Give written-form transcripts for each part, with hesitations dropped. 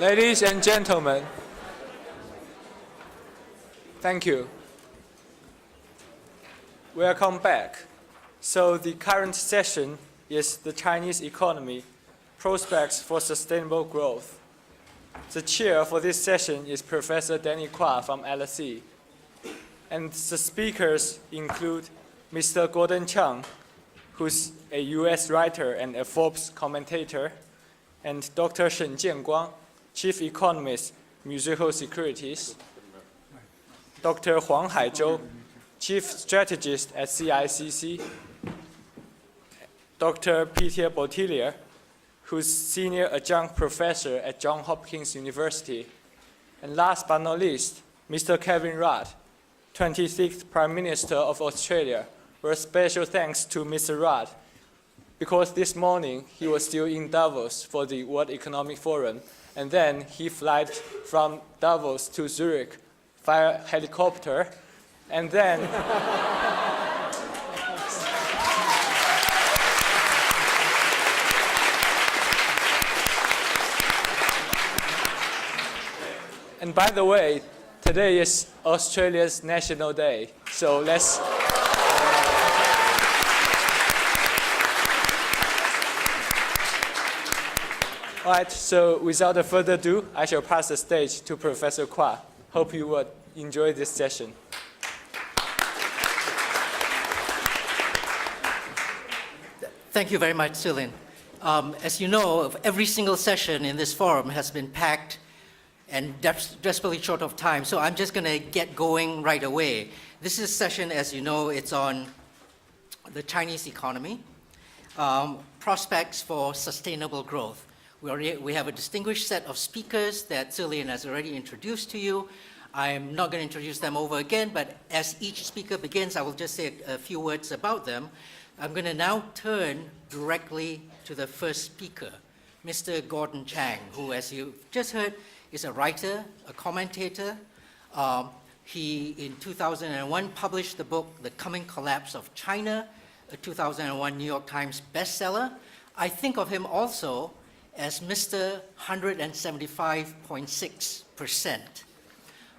Ladies and gentlemen, thank you. Welcome back. So the current session is the Chinese economy, prospects for sustainable growth. The chair for this session is Professor Danny Kwa from LSE. And the speakers include Mr. Gordon Chang, who's a US writer and a Forbes commentator, and Dr. Shen Jianguang, Chief Economist, Mizuho Securities, Dr. Huang Haizhou, Chief Strategist at CICC, Dr. Pierre Bottellier, who's Senior Adjunct Professor at Johns Hopkins University, and last but not least, Mr. Kevin Rudd, 26th Prime Minister of Australia, where special thanks to Mr. Rudd, because this morning he was still in Davos for the World Economic Forum, and then he flight from Davos to Zurich via helicopter, and then and by the way, today is Australia's National Day, so let's all right, so without further ado, I shall pass the stage to Professor Kwa. Hope you would enjoy this session. Thank you very much, Celine. As you know, every single session in this forum has been packed and desperately short of time, so I'm just going to get going right away. This is a session, as you know, it's on the Chinese economy, prospects for sustainable growth. We have a distinguished set of speakers that Celine has already introduced to you. I'm not going to introduce them over again, but as each speaker begins, I will just say a few words about them. I'm going to now turn directly to the first speaker, Mr. Gordon Chang, who, as you just heard, is a writer, a commentator. He, in 2001, published the book, The Coming Collapse of China, a 2001 New York Times bestseller. I think of him also as Mr. 175.6%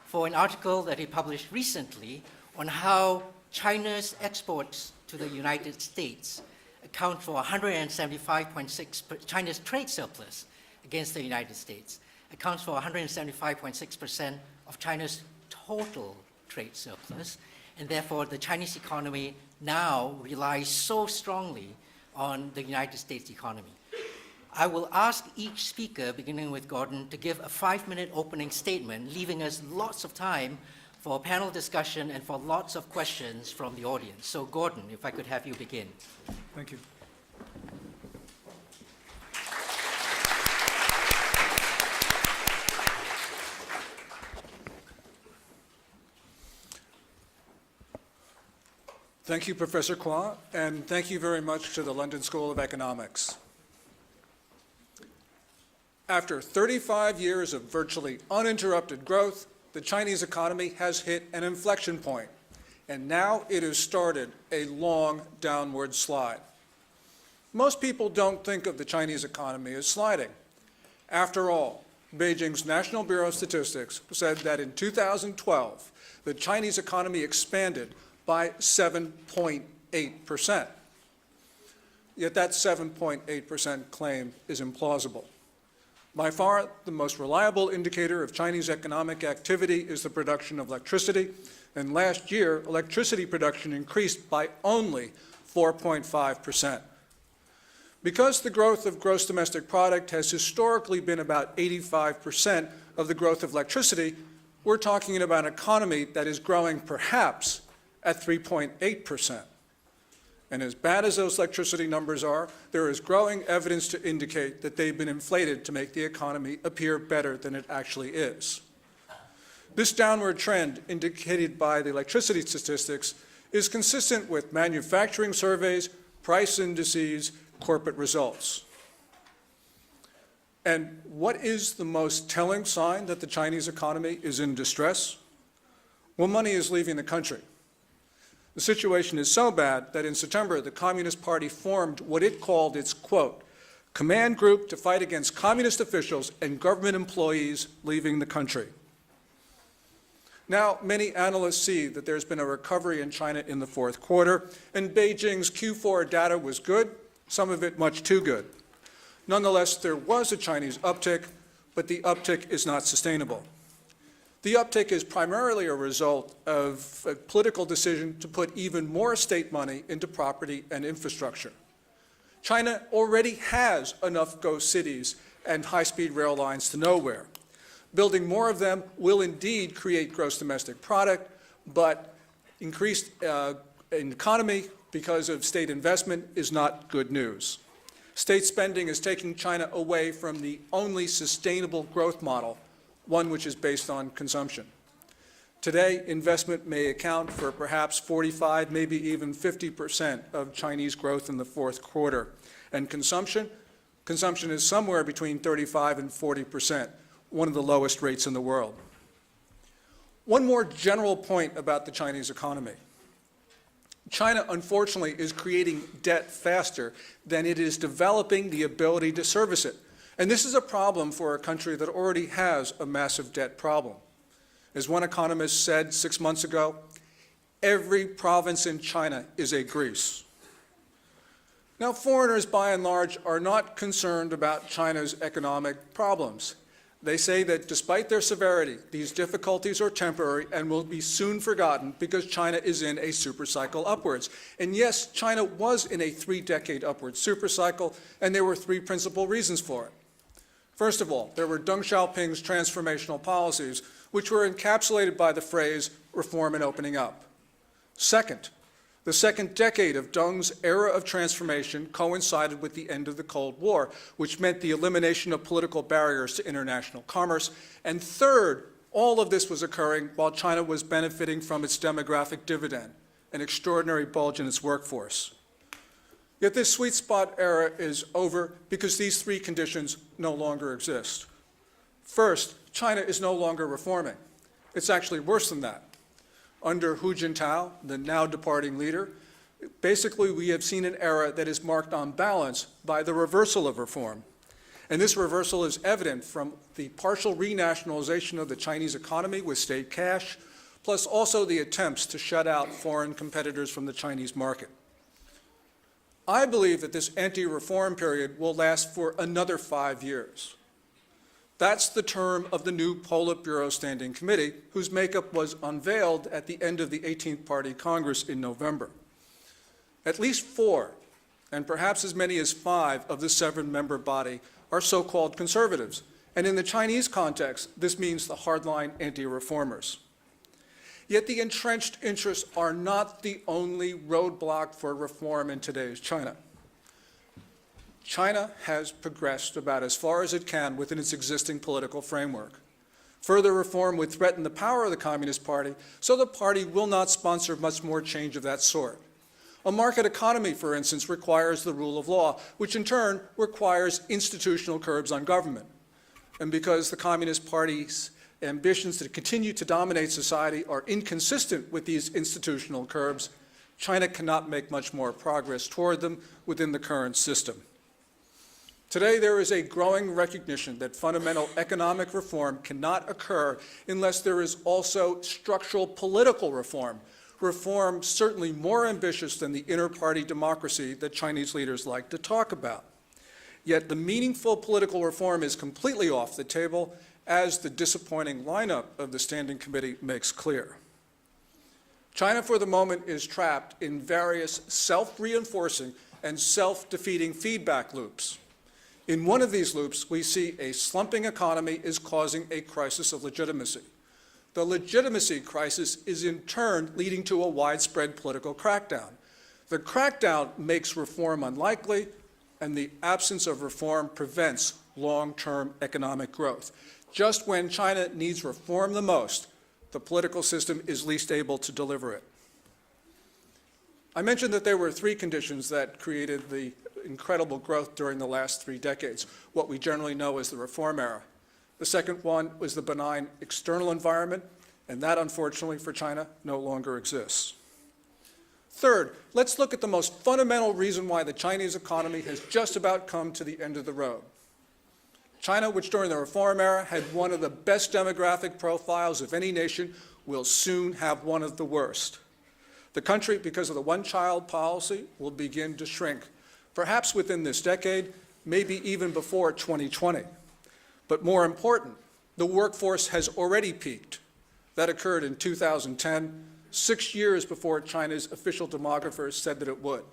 for an article that he published recently on how China's exports to the United States account for 175.6%, China's trade surplus against the United States accounts for 175.6% of China's total trade surplus, and therefore the Chinese economy now relies so strongly on the United States economy. I will ask each speaker, beginning with Gordon, to give a 5-minute opening statement, leaving us lots of time for panel discussion and for lots of questions from the audience. So Gordon, if I could have you begin. Thank you. Thank you, Professor Kwa, and thank you very much to the London School of Economics. After 35 years of virtually uninterrupted growth, the Chinese economy has hit an inflection point, and now it has started a long downward slide. Most people don't think of the Chinese economy as sliding. After all, Beijing's National Bureau of Statistics said that in 2012, the Chinese economy expanded by 7.8%. Yet that 7.8% claim is implausible. By far, the most reliable indicator of Chinese economic activity is the production of electricity, and last year, electricity production increased by only 4.5%. Because the growth of gross domestic product has historically been about 85% of the growth of electricity, we're talking about an economy that is growing perhaps at 3.8%. And as bad as those electricity numbers are, there is growing evidence to indicate that they've been inflated to make the economy appear better than it actually is. This downward trend, indicated by the electricity statistics, is consistent with manufacturing surveys, price indices, corporate results. And what is the most telling sign that the Chinese economy is in distress? Well, money is leaving the country. The situation is so bad that in September, the Communist Party formed what it called its, quote, command group to fight against communist officials and government employees leaving the country. Now, many analysts see that there's been a recovery in China in the fourth quarter, and Beijing's Q4 data was good, some of it much too good. Nonetheless, there was a Chinese uptick, but the uptick is not sustainable. The uptick is primarily a result of a political decision to put even more state money into property and infrastructure. China already has enough ghost cities and high-speed rail lines to nowhere. Building more of them will indeed create gross domestic product, but increased economy because of state investment is not good news. State spending is taking China away from the only sustainable growth model, one which is based on consumption. Today, investment may account for perhaps 45, maybe even 50% of Chinese growth in the fourth quarter. And consumption is somewhere between 35 and 40%, one of the lowest rates in the world. One more general point about the Chinese economy. China, unfortunately, is creating debt faster than it is developing the ability to service it. And this is a problem for a country that already has a massive debt problem. As one economist said 6 months ago, every province in China is a Greece. Now, foreigners, by and large, are not concerned about China's economic problems. They say that despite their severity, these difficulties are temporary and will be soon forgotten because China is in a supercycle upwards. And yes, China was in a 3-decade upward supercycle, and there were 3 principal reasons for it. First of all, there were Deng Xiaoping's transformational policies, which were encapsulated by the phrase reform and opening up. Second, the second decade of Deng's era of transformation coincided with the end of the Cold War, which meant the elimination of political barriers to international commerce. And third, all of this was occurring while China was benefiting from its demographic dividend, an extraordinary bulge in its workforce. Yet this sweet spot era is over because these 3 conditions no longer exist. First, China is no longer reforming. It's actually worse than that. Under Hu Jintao, the now departing leader, basically we have seen an era that is marked on balance by the reversal of reform. And this reversal is evident from the partial renationalization of the Chinese economy with state cash, plus also the attempts to shut out foreign competitors from the Chinese market. I believe that this anti-reform period will last for another 5 years. That's the term of the new Politburo Standing Committee, whose makeup was unveiled at the end of the 18th Party Congress in November. At least 4, and perhaps as many as 5 of the 7-member body are so-called conservatives. And in the Chinese context, this means the hardline anti-reformers. Yet the entrenched interests are not the only roadblock for reform in today's China. China has progressed about as far as it can within its existing political framework. Further reform would threaten the power of the Communist Party, so the party will not sponsor much more change of that sort. A market economy, for instance, requires the rule of law, which in turn requires institutional curbs on government. And because the Communist Party's ambitions to continue to dominate society are inconsistent with these institutional curbs, China cannot make much more progress toward them within the current system. Today, there is a growing recognition that fundamental economic reform cannot occur unless there is also structural political reform, reform certainly more ambitious than the inter-party democracy that Chinese leaders like to talk about. Yet the meaningful political reform is completely off the table, as the disappointing lineup of the Standing Committee makes clear. China, for the moment, is trapped in various self-reinforcing and self-defeating feedback loops. In one of these loops, we see a slumping economy is causing a crisis of legitimacy. The legitimacy crisis is in turn leading to a widespread political crackdown. The crackdown makes reform unlikely, and the absence of reform prevents long-term economic growth. Just when China needs reform the most, the political system is least able to deliver it. I mentioned that there were 3 conditions that created the incredible growth during the last 3 decades, what we generally know as the reform era. The second one was the benign external environment, and that, unfortunately for China, no longer exists. Third, let's look at the most fundamental reason why the Chinese economy has just about come to the end of the road. China, which during the reform era had one of the best demographic profiles of any nation, will soon have one of the worst. The country, because of the one-child policy, will begin to shrink, perhaps within this decade, maybe even before 2020. But more important, the workforce has already peaked. That occurred in 2010, 6 years before China's official demographers said that it would.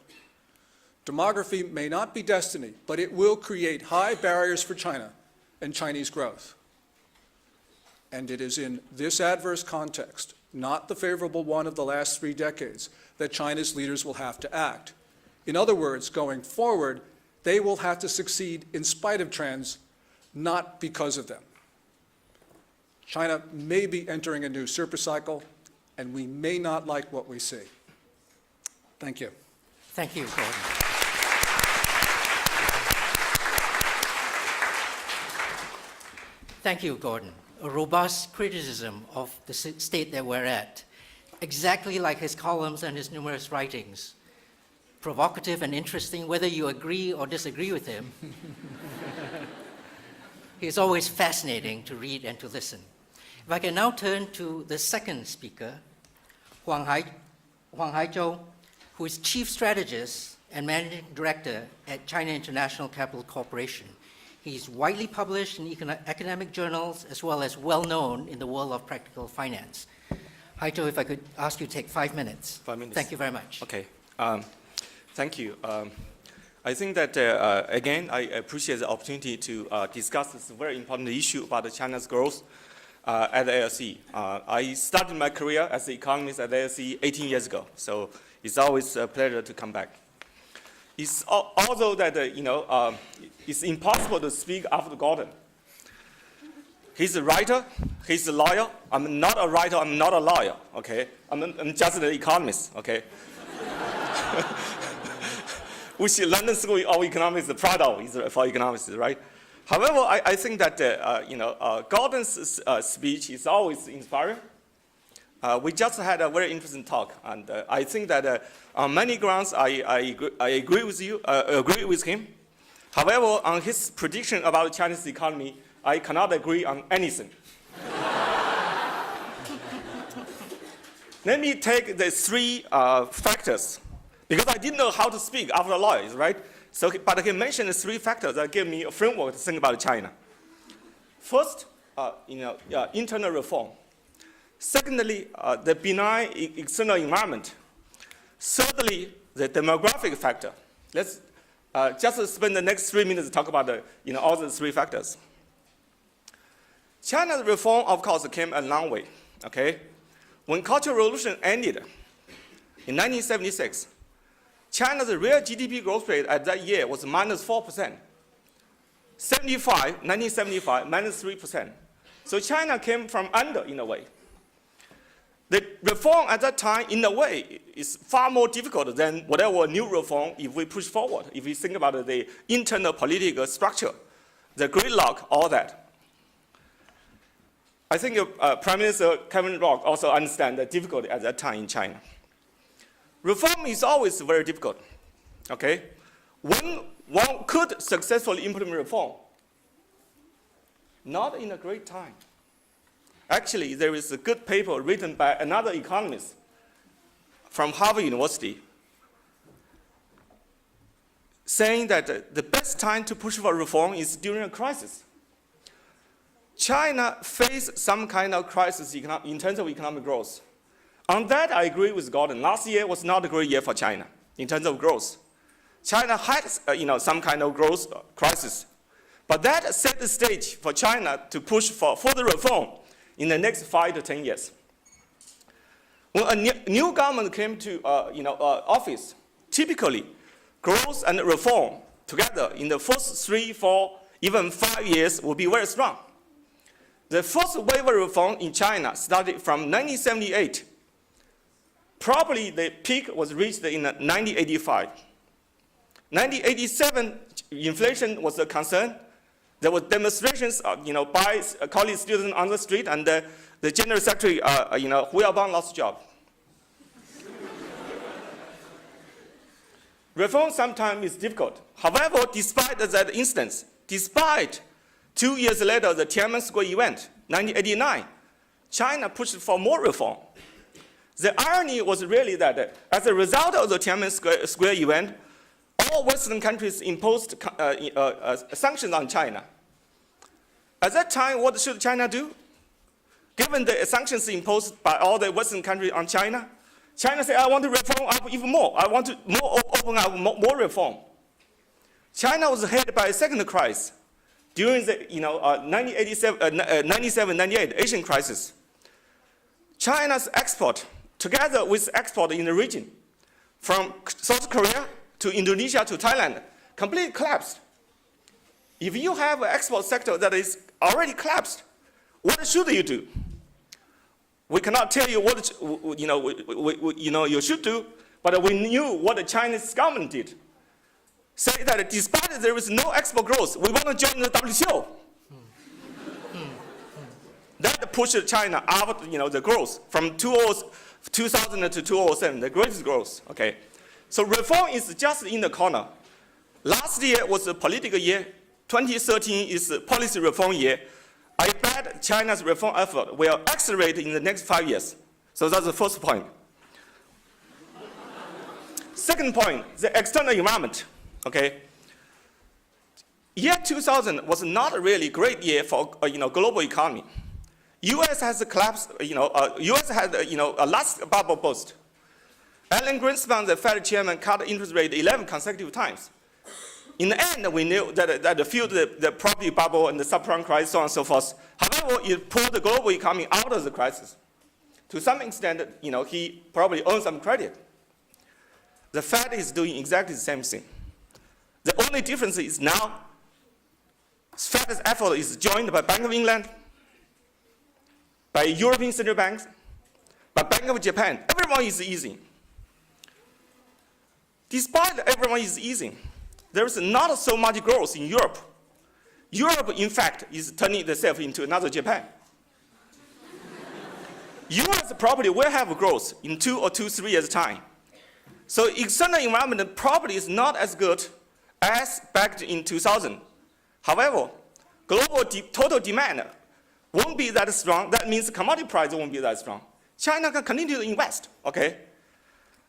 Demography may not be destiny, but it will create high barriers for China and Chinese growth. And it is in this adverse context, not the favorable one of the last 3 decades, that China's leaders will have to act. In other words, going forward, they will have to succeed in spite of trends, not because of them. China may be entering a new supercycle, and we may not like what we see. Thank you. Thank you, Gordon. Thank you, Gordon. A robust criticism of the state that we're at, exactly like his columns and his numerous writings. Provocative and interesting, whether you agree or disagree with him. He's always fascinating to read and to listen. If I can now turn to the second speaker, Huang Haizhou, who is Chief Strategist and Managing Director at China International Capital Corporation. He's widely published in academic journals as well as well-known in the world of practical finance. Haizhou, if I could ask you to take 5 minutes. 5 minutes. Thank you very much. Okay. Thank you. I think that, again, I appreciate the opportunity to discuss this very important issue about China's growth at the LSE. I started my career as an economist at the LSE 18 years ago, so it's always a pleasure to come back. It's although that, it's impossible to speak after Gordon. He's a writer, he's a lawyer. I'm not a writer, I'm not a lawyer, okay? I'm just an economist, okay? Which London School of Economics is proud of for economists, right? However, I think that, Gordon's speech is always inspiring. We just had a very interesting talk, and I think that on many grounds I agree with you, agree with him. However, on his prediction about the Chinese economy, I cannot agree on anything. Let me take the 3 factors, because I didn't know how to speak after lawyers, right? So, but he mentioned 3 factors that give me a framework to think about China. First, internal reform. Secondly, the benign external environment. Thirdly, the demographic factor. Let's just spend the next 3 minutes to talk about all the 3 factors. China's reform, of course, came a long way. Okay, when Cultural Revolution ended in 1976, China's real GDP growth rate at that year was minus 4%. 1975, minus 3%. So China came from under in a way. The reform at that time, in a way, is far more difficult than whatever new reform if we push forward, if we think about the internal political structure, the gridlock, all that. I think Prime Minister Kevin Rudd also understands the difficulty at that time in China. Reform is always very difficult, okay? When one could successfully implement reform, not in a great time. Actually, there is a good paper written by another economist from Harvard University saying that the best time to push for reform is during a crisis. China faced some kind of crisis in terms of economic growth. On that, I agree with Gordon. Last year was not a great year for China in terms of growth. China had some kind of growth crisis. But that set the stage for China to push for further reform in the next 5 to 10 years. When a new government came to office, typically growth and reform together in the first 3, 4, even 5 years will be very strong. The first wave of reform in China started from 1978. Probably the peak was reached in 1985. 1987, inflation was a concern. There were demonstrations, by college students on the street, and the General Secretary, Hu Yaobang lost his job. reform sometimes is difficult. However, despite that instance, despite 2 years later, the Tiananmen Square event, 1989, China pushed for more reform. The irony was really that as a result of the Tiananmen Square event, all Western countries imposed sanctions on China. At that time, what should China do? Given the sanctions imposed by all the Western countries on China, China said, I want to reform up even more. I want to open up more reform. China was hit by a second crisis during the 97-98 Asian crisis. China's export, together with export in the region, from South Korea to Indonesia to Thailand, completely collapsed. If you have an export sector that is already collapsed, what should you do? We cannot tell you what you should do, but we knew what the Chinese government did. Say that despite there is no export growth, we want to join the WTO. That pushed China out, the growth from 2000 to 2007, the greatest growth. Okay, so reform is just in the corner. Last year was a political year. 2013 is a policy reform year. I bet China's reform effort will accelerate in the next 5 years. So that's the first point. Second point, the external environment. Okay. Year 2000 was not a really great year for global economy. U.S. has collapsed. U.S. had a last bubble burst. Alan Greenspan, the Fed chairman, cut interest rate 11 consecutive times. In the end, we knew that the property bubble and the subprime crisis, so on and so forth. However, it pulled the global economy out of the crisis. To some extent, he probably earned some credit. The Fed is doing exactly the same thing. The only difference is now, Fed's effort is joined by Bank of England, by European central banks, by Bank of Japan. Everyone is easing. Despite everyone is easing, there is not so much growth in Europe. Europe, in fact, is turning itself into another Japan. US probably will have growth in 2 or 3 years' time. So external environment probably is not as good as back in 2000. However, global total demand won't be that strong. That means commodity price won't be that strong. China can continue to invest, okay?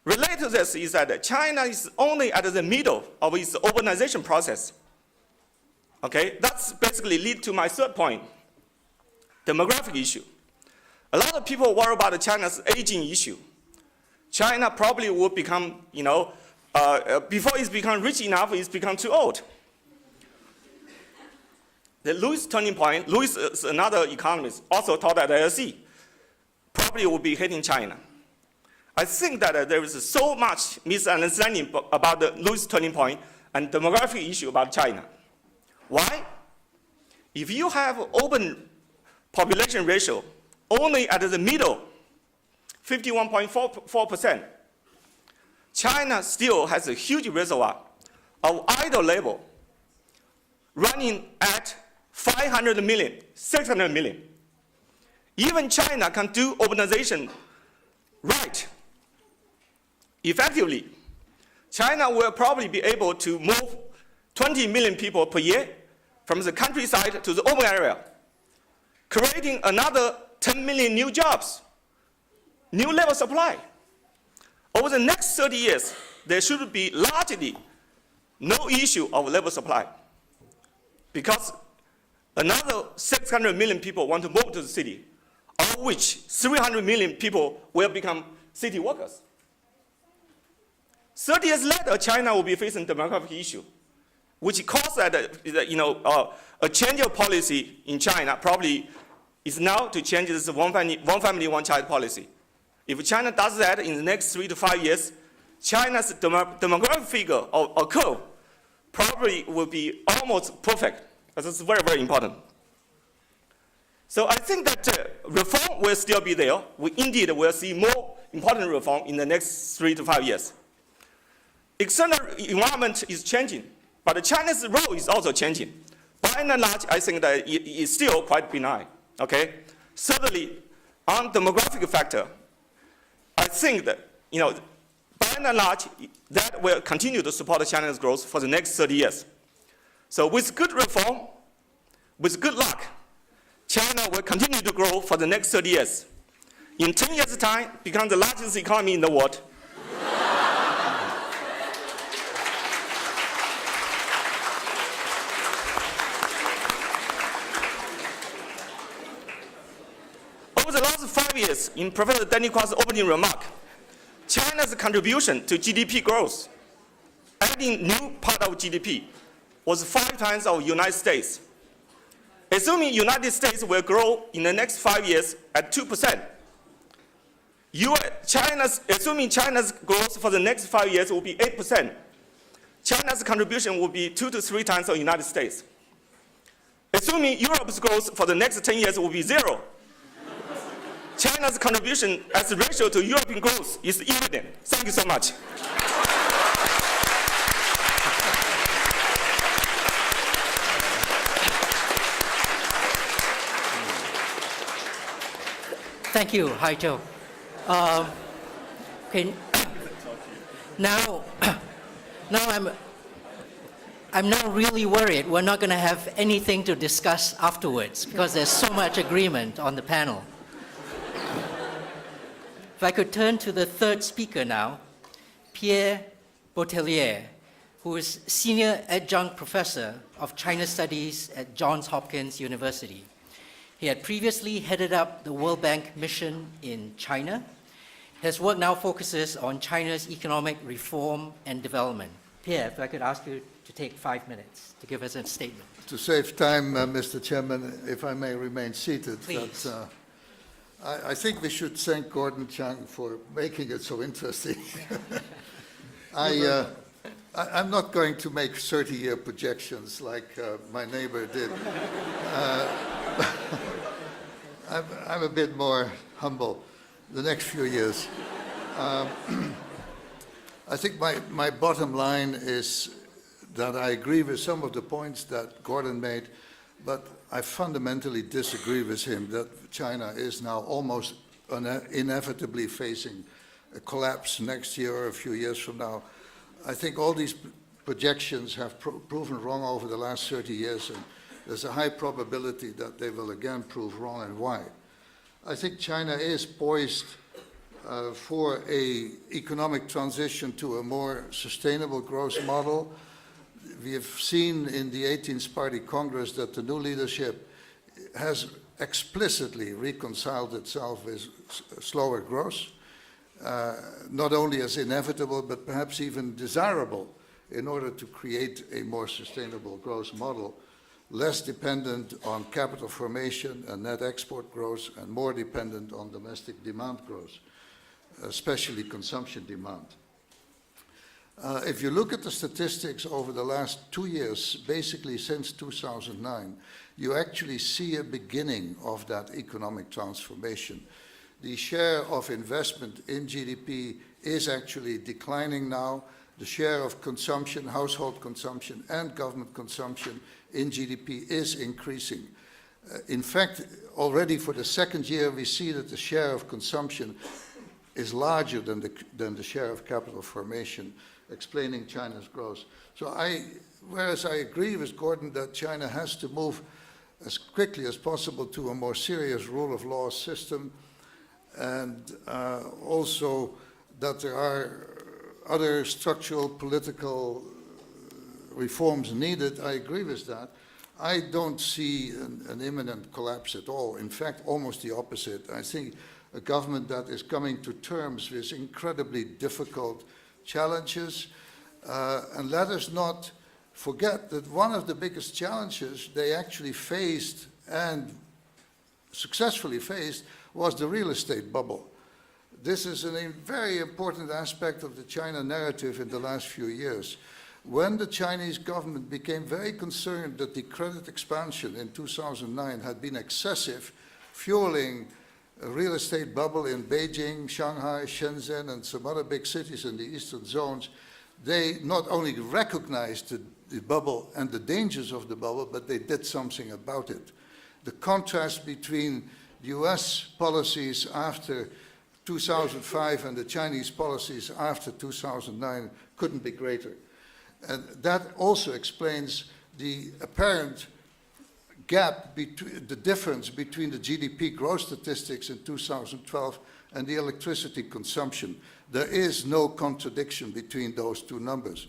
Related to this is that China is only at the middle of its urbanization process. Okay, that's basically lead to my third point, demographic issue. A lot of people worry about China's aging issue. China probably will become, before it's become rich enough, it's become too old. The Lewis turning point, Lewis is another economist, also taught at LSE, probably will be hitting China. I think that there is so much misunderstanding about the Lewis turning point and demographic issue about China. Why? If you have open population ratio only at the middle, 51.4%, China still has a huge reservoir of idle labor running at 500 million, 600 million. Even China can do urbanization right, effectively. China will probably be able to move 20 million people per year from the countryside to the urban area, creating another 10 million new jobs, new labor supply. Over the next 30 years, there should be largely no issue of labor supply, because another 600 million people want to move to the city, of which 300 million people will become city workers. 30 years later, China will be facing demographic issue, which caused that a change of policy in China probably is now to change this one family, one child policy. If China does that in the next 3 to 5 years, China's demographic figure or curve probably will be almost perfect. This is very, very important. So I think that reform will still be there. We indeed will see more important reform in the next 3 to 5 years. External environment is changing, but China's role is also changing. By and large, I think that it is still quite benign. Okay? Certainly, on demographic factor, I think that By and large, that will continue to support China's growth for the next 30 years. So with good reform, with good luck, China will continue to grow for the next 30 years. In 10 years' time, become the largest economy in the world. Over the last 5 years, in Professor Danny Quan's opening remark, China's contribution to GDP growth, adding new part of GDP, was 5 times of United States. Assuming United States will grow in the next 5 years at 2%, assuming China's growth for the next 5 years will be 8%, China's contribution will be 2 to 3 times of United States. Assuming Europe's growth for the next 10 years will be 0, China's contribution as a ratio to European growth is evident. Thank you so much. Thank you, Haito. Okay. Now I'm now really worried we're not going to have anything to discuss afterwards because there's so much agreement on the panel. If I could turn to the third speaker now, Pierre Bottellier, who is Senior Adjunct Professor of China Studies at Johns Hopkins University. He had previously headed up the World Bank mission in China. His work now focuses on China's economic reform and development. Pierre, if I could ask you to take 5 minutes to give us a statement. To save time, Mr. Chairman, if I may remain seated. Please. I think we should thank Gordon Chang for making it so interesting. I'm not going to make 30-year projections like my neighbor did. I'm a bit more humble the next few years. I think my bottom line is that I agree with some of the points that Gordon made, but I fundamentally disagree with him that China is now almost inevitably facing a collapse next year or a few years from now. I think all these projections have proven wrong over the last 30 years, and there's a high probability that they will again prove wrong, and why. I think China is poised for an economic transition to a more sustainable growth model. We have seen in the 18th Party Congress that the new leadership has explicitly reconciled itself with slower growth, not only as inevitable, but perhaps even desirable in order to create a more sustainable growth model, less dependent on capital formation and net export growth, and more dependent on domestic demand growth, especially consumption demand. If you look at the statistics over the last 2 years, basically since 2009, you actually see a beginning of that economic transformation. The share of investment in GDP is actually declining now. The share of consumption, household consumption and government consumption in GDP is increasing. In fact, already for the second year, we see that the share of consumption is larger than the share of capital formation, explaining China's growth. So whereas I agree with Gordon that China has to move as quickly as possible to a more serious rule of law system, and also that there are other structural political reforms needed, I agree with that. I don't see an imminent collapse at all. In fact, almost the opposite. I think a government that is coming to terms with incredibly difficult challenges. And let us not forget that one of the biggest challenges they actually faced and successfully faced was the real estate bubble. This is a very important aspect of the China narrative in the last few years. When the Chinese government became very concerned that the credit expansion in 2009 had been excessive, fueling a real estate bubble in Beijing, Shanghai, Shenzhen, and some other big cities in the eastern zones, they not only recognized the bubble and the dangers of the bubble, but they did something about it. The contrast between US policies after 2005 and the Chinese policies after 2009 couldn't be greater. And that also explains the apparent gap, the difference between the GDP growth statistics in 2012 and the electricity consumption. There is no contradiction between those two numbers.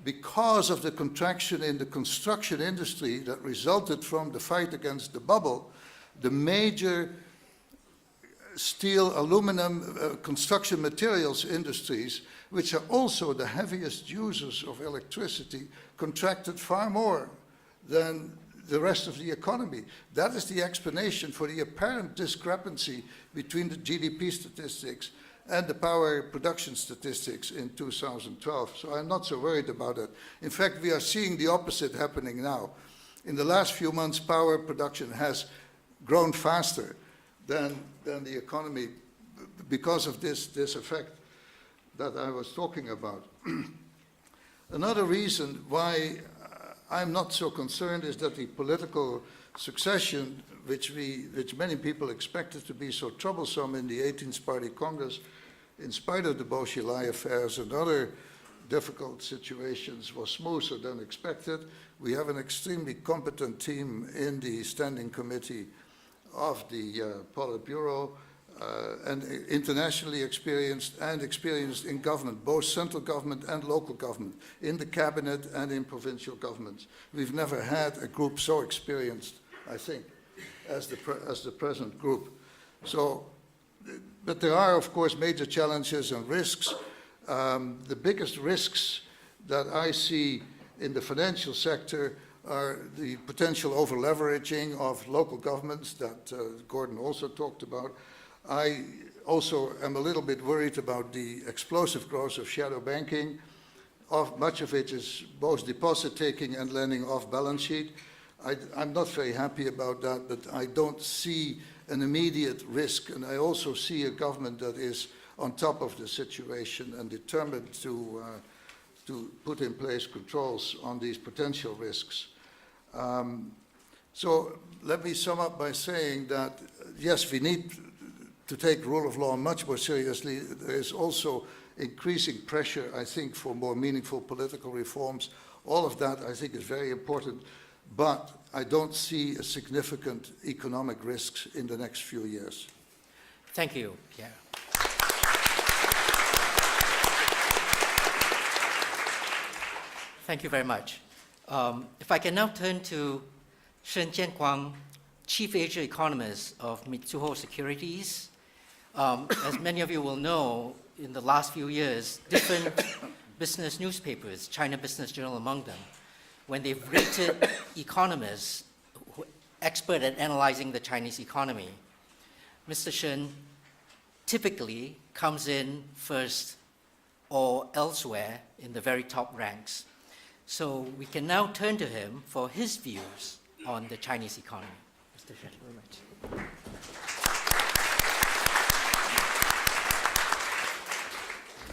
Because of the contraction in the construction industry that resulted from the fight against the bubble, the major steel, aluminum, construction materials industries, which are also the heaviest users of electricity, contracted far more than the rest of the economy. That is the explanation for the apparent discrepancy between the GDP statistics and the power production statistics in 2012. So I'm not so worried about it. In fact, we are seeing the opposite happening now. In the last few months, power production has grown faster than the economy because of this effect that I was talking about. Another reason why I'm not so concerned is that the political succession, which many people expected to be so troublesome in the 18th Party Congress, in spite of the Bottellier affairs and other difficult situations, was smoother than expected. We have an extremely competent team in the Standing Committee of the Politburo, and internationally experienced and experienced in government, both central government and local government, in the cabinet and in provincial governments. We've never had a group so experienced, I think, as the present group. So, but there are, of course, major challenges and risks. The biggest risks that I see in the financial sector are the potential over-leveraging of local governments that Gordon also talked about. I also am a little bit worried about the explosive growth of shadow banking. Much of it is both deposit taking and lending off balance sheet. I'm not very happy about that, but I don't see an immediate risk. And I also see a government that is on top of the situation and determined to put in place controls on these potential risks. So let me sum up by saying that, yes, we need to take rule of law much more seriously. There is also increasing pressure, I think, for more meaningful political reforms. All of that, I think, is very important, but I don't see a significant economic risks in the next few years. Thank you, Pierre. Thank you very much. If I can now turn to Shen Jianguang, Chief Asia Economist of Mizuho Securities. As many of you will know, in the last few years, different business newspapers, China Business Journal among them, when they've rated economists, expert at analyzing the Chinese economy, Mr. Shen typically comes in first or elsewhere in the very top ranks. So we can now turn to him for his views on the Chinese economy. Mr. Shen, very much.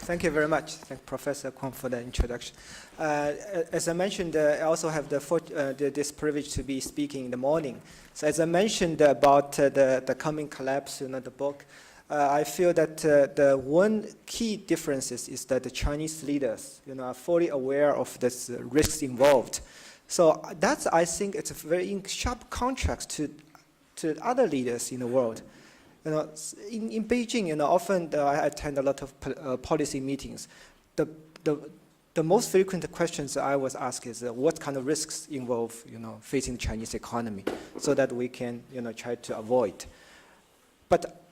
Thank you very much. Thank Professor Kwong for the introduction. As I mentioned, I also have this privilege to be speaking in the morning. So as I mentioned about the coming collapse, the book, I feel that the one key difference is that the Chinese leaders, are fully aware of this risks involved. So that's, I think, it's a very in sharp contrast to other leaders in the world. In Beijing, often I attend a lot of policy meetings. The most frequent questions I was asked is what kind of risks involve, facing the Chinese economy, so that we can, try to avoid. But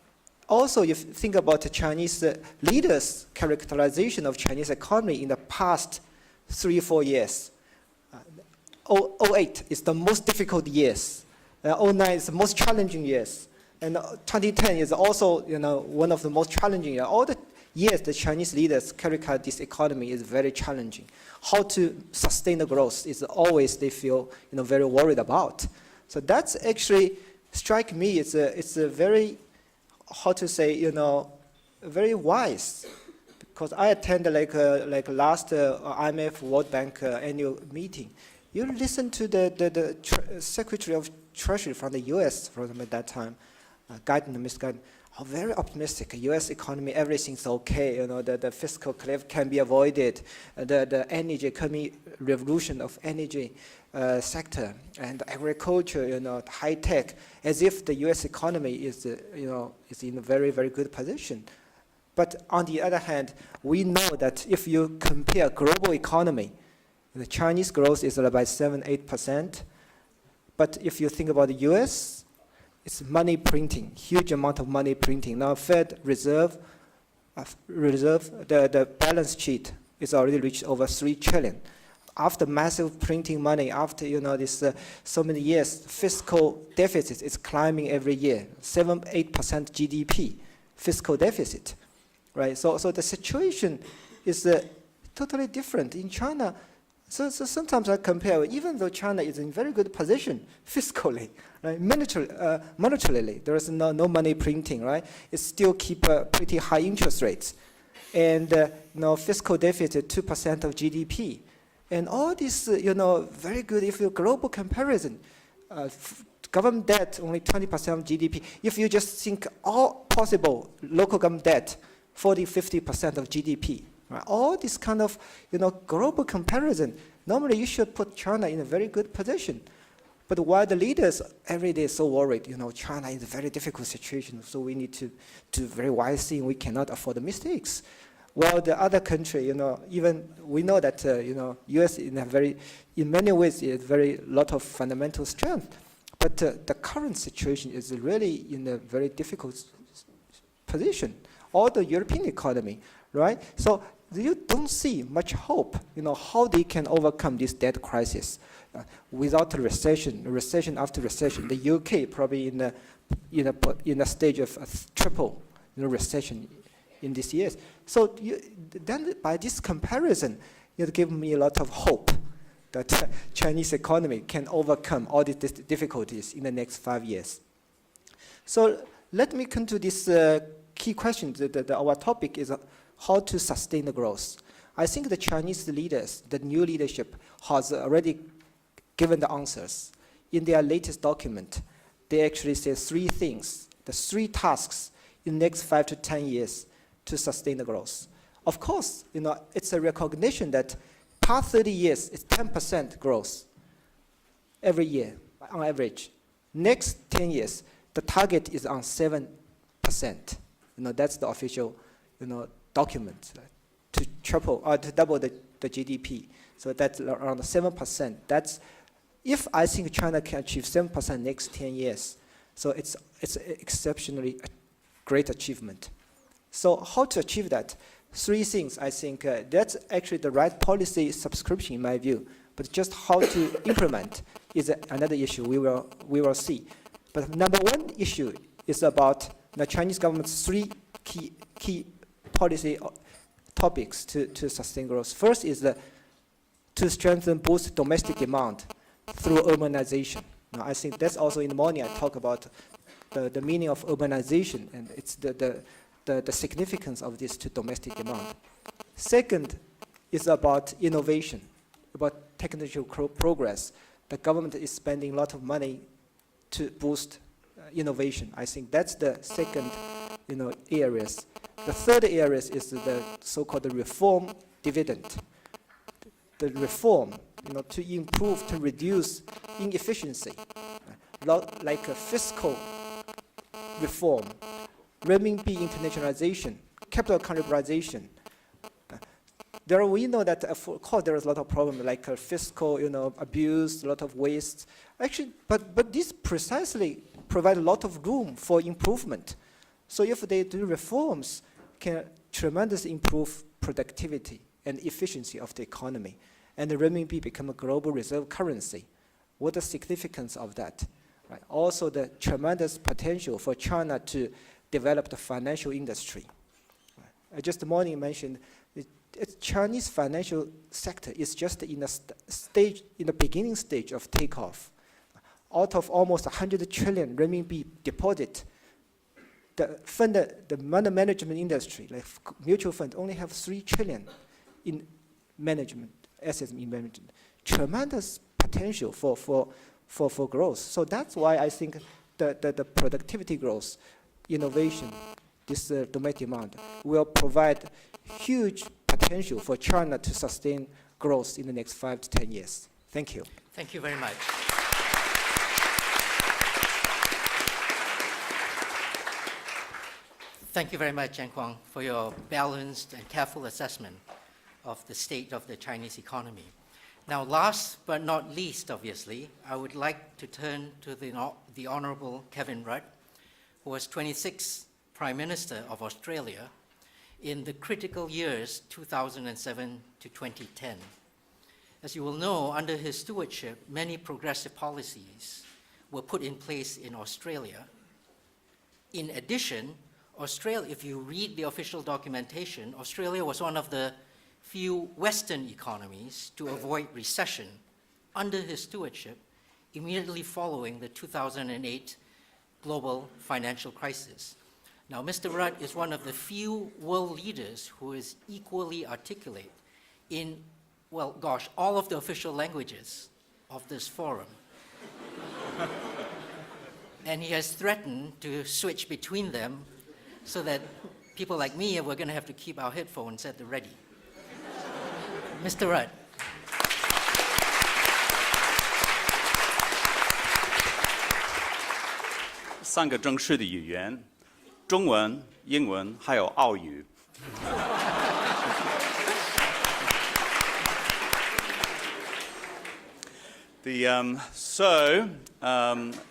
also, if you think about the Chinese leaders' characterization of Chinese economy in the past 3-4 years, 2008 is the most difficult years. 2009 is the most challenging years. And 2010 is also, one of the most challenging years. All the years the Chinese leaders characterize this economy is very challenging. How to sustain the growth is always they feel, very worried about. So that's actually strike me. It's a very, how to say, very wise. Because I attended like last IMF World Bank annual meeting. You listen to the Secretary of Treasury from the U.S. from at that time. guidance, misguidance, are very optimistic. U.S. economy, everything's okay. The fiscal cliff can be avoided. The energy economy, revolution of energy sector and agriculture, high tech, as if the U.S. economy is, is in a very, very good position. But on the other hand, we know that if you compare global economy, the Chinese growth is about 7-8%. But if you think about the U.S., it's money printing, huge amount of money printing. Now Fed reserve, the balance sheet is already reached over 3 trillion. After massive printing money, after this so many years, fiscal deficit is climbing every year, 7-8% GDP fiscal deficit, right? So the situation is totally different in China. So sometimes I compare, even though China is in very good position fiscally, right? Monetarily, there is no money printing, right? It still keep pretty high interest rates, and fiscal deficit 2% of GDP, and all this very good. If you global comparison, government debt only 20% of GDP. If you just think all possible local government debt, 40-50% of GDP. Right? All this kind of global comparison, normally you should put China in a very good position. But while the leaders every day so worried, China is a very difficult situation, so we need to do very wise thing. We cannot afford the mistakes. While the other country, even we know that U.S. in many ways is very lot of fundamental strength, but the current situation is really in a very difficult position. All the European economy, right? So you don't see much hope, how they can overcome this debt crisis without a recession after recession. The UK probably in a stage of a triple recession in these years. So then by this comparison, it gives me a lot of hope that Chinese economy can overcome all these difficulties in the next 5 years. So let me come to this key question. Our topic is how to sustain the growth. I think the Chinese leaders, the new leadership, has already given the answers. In their latest document, they actually say 3 things, the 3 tasks in the next 5 to 10 years to sustain the growth. Of course, it's a recognition that past 30 years is 10% growth every year on average. Next 10 years, the target is on 7%. That's the official, document to triple or to double the GDP. So that's around 7%. That's if I think China can achieve 7% next 10 years. So it's exceptionally a great achievement. So how to achieve that? 3 things. I think that's actually the right policy subscription in my view. But just how to implement is another issue we will see. But number 1 issue is about the Chinese government's 3 key policy topics to sustain growth. First is to strengthen boost domestic demand through urbanization. Now, I think that's also in the morning I talk about the meaning of urbanization, and it's the significance of this to domestic demand. Second is about innovation, about technological progress. The government is spending a lot of money to boost innovation. I think that's the second areas. The third areas is the so-called reform dividend. The reform, to improve, to reduce inefficiency, like a fiscal reform, renminbi internationalization, capital calibration. We know that, of course, there is a lot of problems like fiscal, abuse, a lot of waste. Actually, but this precisely provide a lot of room for improvement. So if they do reforms, can tremendously improve productivity and efficiency of the economy, and the renminbi become a global reserve currency. What the significance of that? Right. Also, the tremendous potential for China to develop the financial industry. Right. I just this morning mentioned the Chinese financial sector is just in the beginning stage of takeoff. Out of almost 100 trillion renminbi deposit, the money management industry, like mutual fund, only have 3 trillion in management, assets in management. Tremendous potential for growth. So that's why I think the productivity growth, innovation, this domestic demand will provide huge potential for China to sustain growth in the next 5 to 10 years. Thank you. Thank you very much. Thank you very much, Chang, for your balanced and careful assessment of the state of the Chinese economy. Now, last but not least, obviously, I would like to turn to the Honorable Kevin Rudd, who was 26th Prime Minister of Australia in the critical years 2007 to 2010. As you will know, under his stewardship, many progressive policies were put in place in Australia. In addition, Australia, if you read the official documentation, Australia was one of the few Western economies to avoid recession under his stewardship immediately following the 2008 global financial crisis. Now, Mr. Rudd is one of the few world leaders who is equally articulate in, well, gosh, all of the official languages of this forum. And he has threatened to switch between them so that people like me, we're going to have to keep our headphones at the ready. Mr. Rudd. 3个正式的语言，中文、英文还有澳语。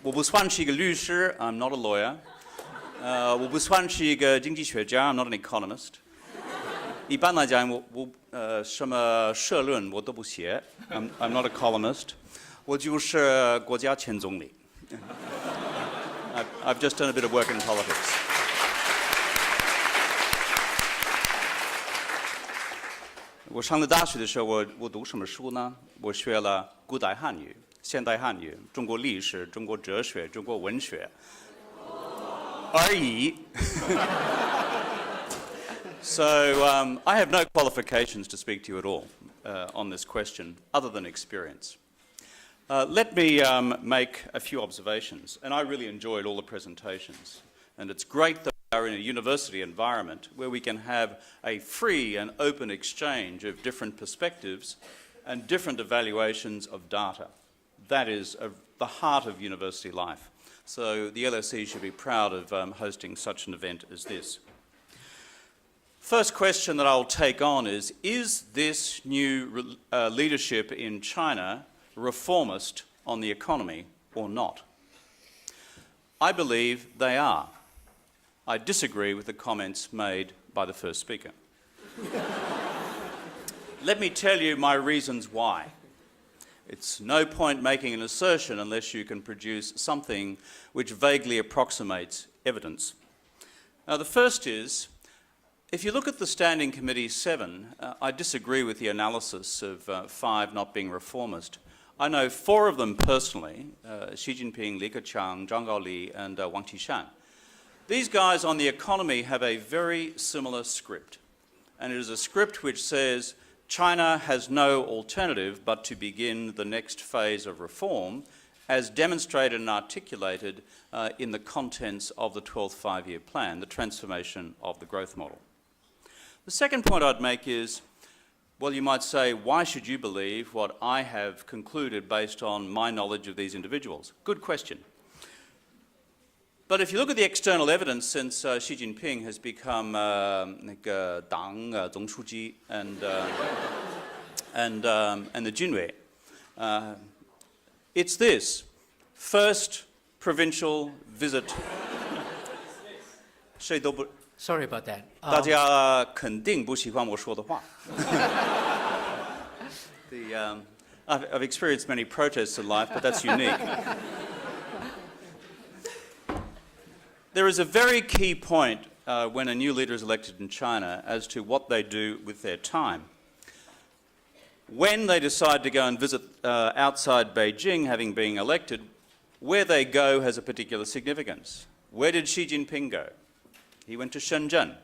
我不算是一个律师 ，I'm not a lawyer。我不算是一个经济学家 ，I'm not an economist。一般来讲，我什么社论我都不写 ，I'm not a columnist。我就是国家前总理。I've just done a bit of work in politics. 我上了大学的时候，我读什么书呢？我学了古代汉语、现代汉语、中国历史、中国哲学、中国文学而已。So I have no qualifications to speak to you at all on this question, other than experience. Let me make a few observations, and I really enjoyed all the presentations. And it's great that we are in a university environment where we can have a free and open exchange of different perspectives and different evaluations of data. That is the heart of university life. So the LSE should be proud of hosting such an event as this. First question that I'll take on is this new leadership in China reformist on the economy or not? I believe they are. I disagree with the comments made by the first speaker. Let me tell you my reasons why. It's no point making an assertion unless you can produce something which vaguely approximates evidence. Now, the first is, if you look at the Standing Committee 7, I disagree with the analysis of 5 not being reformist. I know 4 of them personally, Xi Jinping, Li Keqiang, Zhang Gaoli, and Wang Qishan. These guys on the economy have a very similar script, and it is a script which says China has no alternative but to begin the next phase of reform, as demonstrated and articulated in the contents of the 12th five-year plan, the transformation of the growth model. The second point I'd make is, well, you might say, why should you believe what I have concluded based on my knowledge of these individuals? Good question. But if you look at the external evidence since Xi Jinping has become Dang Zongshuji and the Junwei, it's this. First provincial visit. Sorry about that. 大家肯定不喜欢我说的话。I've experienced many protests in life, but that's unique. There is a very key point when a new leader is elected in China as to what they do with their time. When they decide to go and visit outside Beijing, having been elected, where they go has a particular significance. Where did Xi Jinping go? He went to Shenzhen.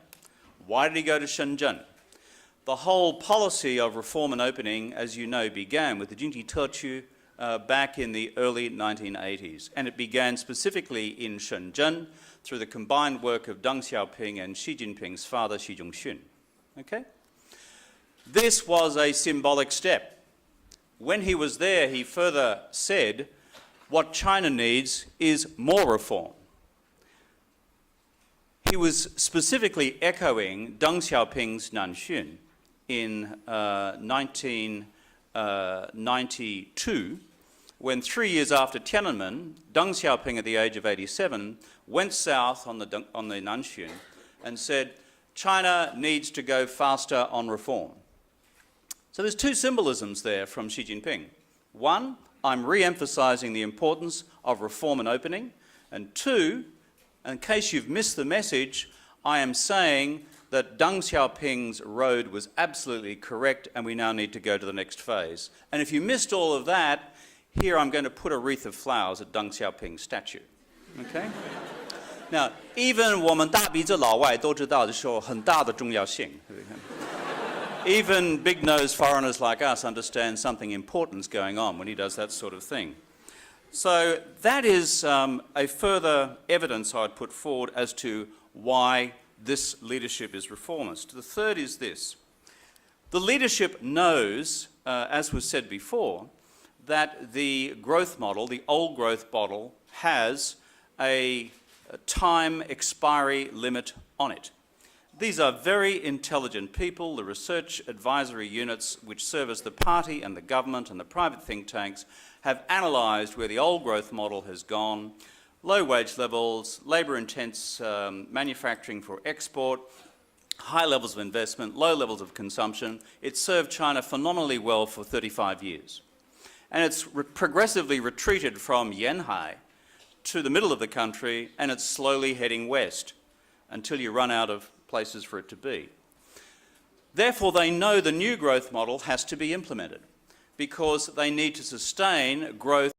Why did he go to Shenzhen? The whole policy of reform and opening, as you know, began with the Jingji Teqiu back in the early 1980s, and it began specifically in Shenzhen through the combined work of Deng Xiaoping and Xi Jinping's father, Xi Jinping. Okay? This was a symbolic step. When he was there, he further said, what China needs is more reform. He was specifically echoing Deng Xiaoping's Nanxun in 1992, when 3 years after Tiananmen, Deng Xiaoping, at the age of 87, went south on the Nanxun and said, China needs to go faster on reform. So there's two symbolisms there from Xi Jinping. One, I'm re-emphasizing the importance of reform and opening. And two, in case you've missed the message, I am saying that Deng Xiaoping's road was absolutely correct and we now need to go to the next phase. And if you missed all of that, here I'm going to put a wreath of flowers at Deng Xiaoping's statue. Okay? Now, even 我们大鼻子老外都知道这是有很大的重要性. Even big-nosed foreigners like us understand something important is going on when he does that sort of thing. So that is a further evidence I'd put forward as to why this leadership is reformist. The third is this. The leadership knows, as was said before, that the growth model, the old growth model, has a time expiry limit on it. These are very intelligent people. The research advisory units which serve as the party and the government and the private think tanks have analysed where the old growth model has gone. Low wage levels, labour-intense manufacturing for export, high levels of investment, low levels of consumption. It's served China phenomenally well for 35 years. And it's progressively retreated from Yanhai to the middle of the country, and it's slowly heading west until you run out of places for it to be. Therefore, they know the new growth model has to be implemented because they need to sustain growth